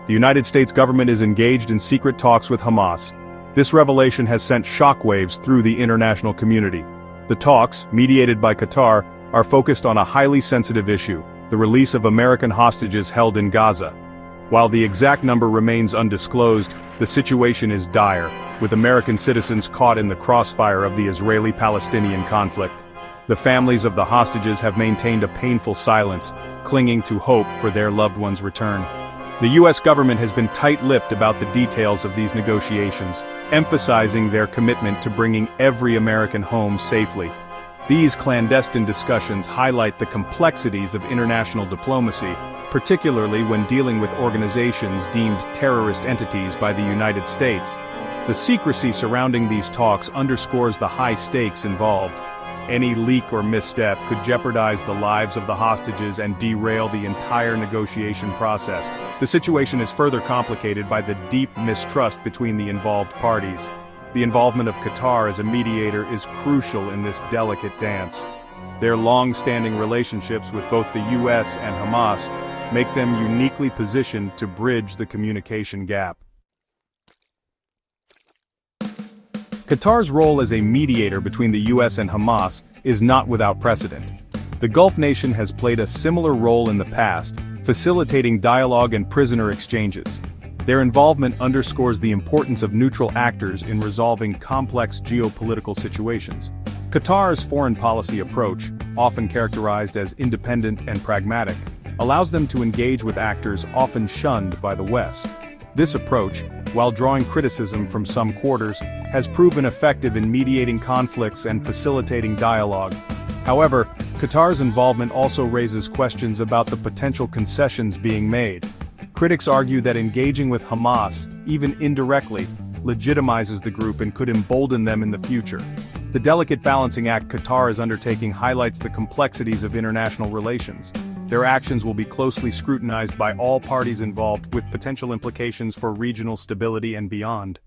The United States government is engaged in secret talks with Hamas. This revelation has sent shockwaves through the international community. The talks, mediated by Qatar, are focused on a highly sensitive issue: the release of American hostages held in Gaza. While the exact number remains undisclosed, the situation is dire, with American citizens caught in the crossfire of the Israeli-Palestinian conflict. The families of the hostages have maintained a painful silence, clinging to hope for their loved ones' return. The U.S. government has been tight-lipped about the details of these negotiations, emphasizing their commitment to bringing every American home safely. These clandestine discussions highlight the complexities of international diplomacy, particularly when dealing with organizations deemed terrorist entities by the United States. The secrecy surrounding these talks underscores the high stakes involved. Any leak or misstep could jeopardize the lives of the hostages and derail the entire negotiation process. The situation is further complicated by the deep mistrust between the involved parties. The involvement of Qatar as a mediator is crucial in this delicate dance. Their long-standing relationships with both the U.S. and Hamas make them uniquely positioned to bridge the communication gap. Qatar's role as a mediator between the U.S. and Hamas is not without precedent. The Gulf nation has played a similar role in the past, facilitating dialogue and prisoner exchanges. Their involvement underscores the importance of neutral actors in resolving complex geopolitical situations. Qatar's foreign policy approach, often characterized as independent and pragmatic, allows them to engage with actors often shunned by the West. This approach, while drawing criticism from some quarters, has proven effective in mediating conflicts and facilitating dialogue. However, Qatar's involvement also raises questions about the potential concessions being made. Critics argue that engaging with Hamas, even indirectly, legitimizes the group and could embolden them in the future. The delicate balancing act Qatar is undertaking highlights the complexities of international relations. Their actions will be closely scrutinized by all parties involved, with potential implications for regional stability and beyond.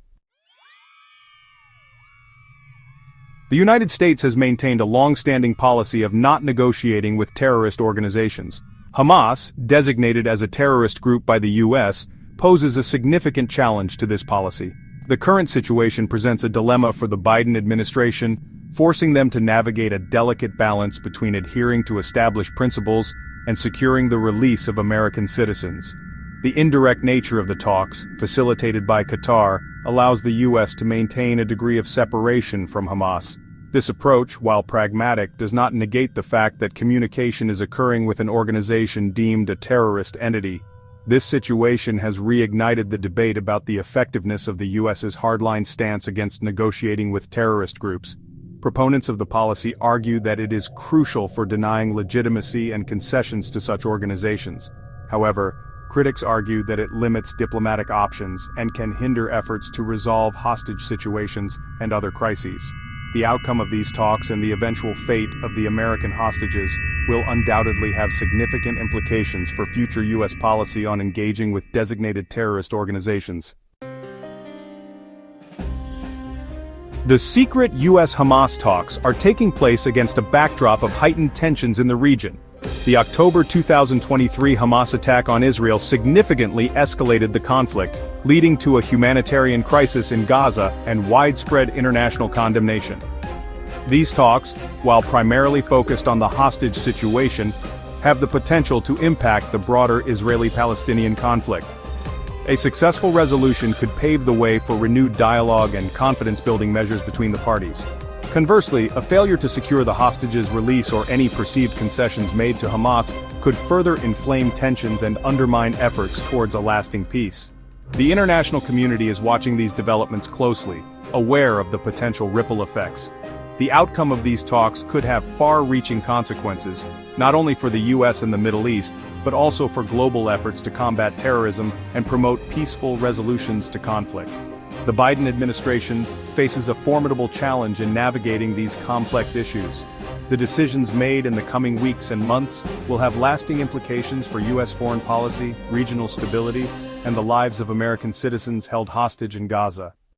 The United States has maintained a long-standing policy of not negotiating with terrorist organizations. Hamas, designated as a terrorist group by the U.S., poses a significant challenge to this policy. The current situation presents a dilemma for the Biden administration, forcing them to navigate a delicate balance between adhering to established principles and securing the release of American citizens. The indirect nature of the talks, facilitated by Qatar, allows the U.S. to maintain a degree of separation from Hamas. This approach, while pragmatic, does not negate the fact that communication is occurring with an organization deemed a terrorist entity. This situation has reignited the debate about the effectiveness of the U.S.'s hardline stance against negotiating with terrorist groups. Proponents of the policy argue that it is crucial for denying legitimacy and concessions to such organizations. However, critics argue that it limits diplomatic options and can hinder efforts to resolve hostage situations and other crises. The outcome of these talks and the eventual fate of the American hostages will undoubtedly have significant implications for future U.S. policy on engaging with designated terrorist organizations. The secret U.S.-Hamas talks are taking place against a backdrop of heightened tensions in the region. The October 2023 Hamas attack on Israel significantly escalated the conflict, leading to a humanitarian crisis in Gaza and widespread international condemnation. These talks, while primarily focused on the hostage situation, have the potential to impact the broader Israeli-Palestinian conflict. A successful resolution could pave the way for renewed dialogue and confidence-building measures between the parties. Conversely, a failure to secure the hostages' release or any perceived concessions made to Hamas could further inflame tensions and undermine efforts towards a lasting peace. The international community is watching these developments closely, aware of the potential ripple effects. The outcome of these talks could have far-reaching consequences, not only for the U.S. and the Middle East, but also for global efforts to combat terrorism and promote peaceful resolutions to conflict. The Biden administration faces a formidable challenge in navigating these complex issues. The decisions made in the coming weeks and months will have lasting implications for U.S. foreign policy, regional stability, and the lives of American citizens held hostage in Gaza.